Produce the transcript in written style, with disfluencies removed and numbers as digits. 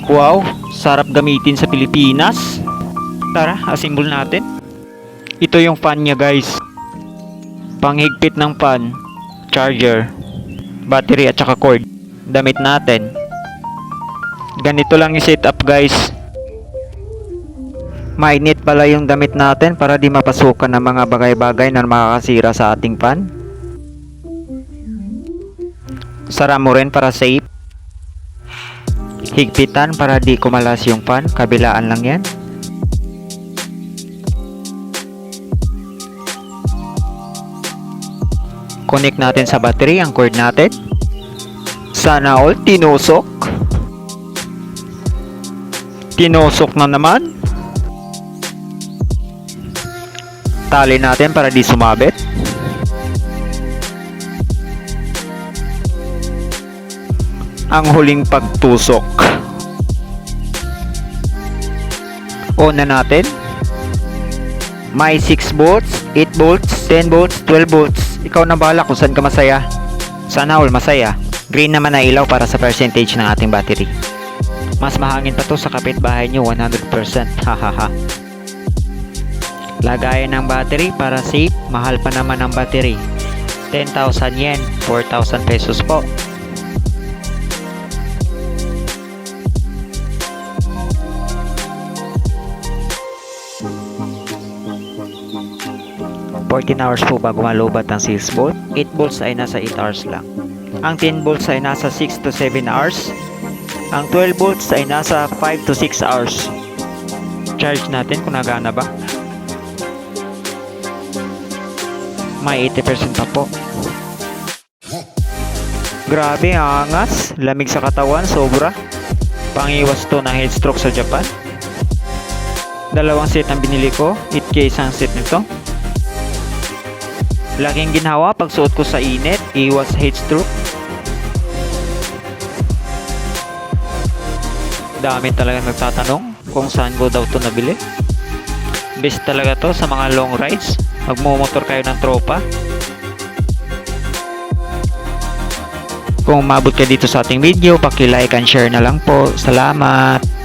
Wow, sarap gamitin sa Pilipinas. Tara, assemble natin. Ito yung fan niya guys. Panghigpit ng fan, charger, battery at saka cord. Damit natin. Ganito lang yung setup guys. Mainit pala yung damit natin para di mapasukan ng mga bagay-bagay na makakasira sa ating fan. Sara mo rin para safe. Higpitan para di kumalas yung fan, kabilaan lang yan. Connect natin sa battery ang cord natin. Sana all tinusok. Tinusok na naman. Tali natin para di sumabit. Ang huling pagtusok. On na natin. May 6 volts, 8 volts, 10 volts, 12 volts. Ikaw na bahala kung saan ka masaya. Sana all masaya. Green naman na ilaw para sa percentage ng ating battery. Mas mahangin pa to sa kapitbahay nyo, 100%. Hahaha. Lagayan ng battery para safe. Mahal pa naman ang battery. 10,000 yen, 4,000 pesos po. $14 po bago malubat ang 6 volt. 8 volts ay nasa 8 hours lang. Ang 10 volts ay nasa 6 to 7 hours. Ang 12 volts ay nasa 5 to 6 hours. Charge natin kung nagana ba. May 80% pa po. Grabe, angas. Lamig sa katawan, sobra. Pangiwas to ng heatstroke sa Japan. Dalawang set ang binili ko. 8K isang set nito. Laking ginhawa pagsuot ko sa init, iwas heatstroke. Dami talaga nagtatanong kung saan ko daw to nabili. Best talaga to sa mga long rides. Magmumotor kayo ng tropa. Kung umabot ka dito sa ating video, paki-like and share na lang po. Salamat!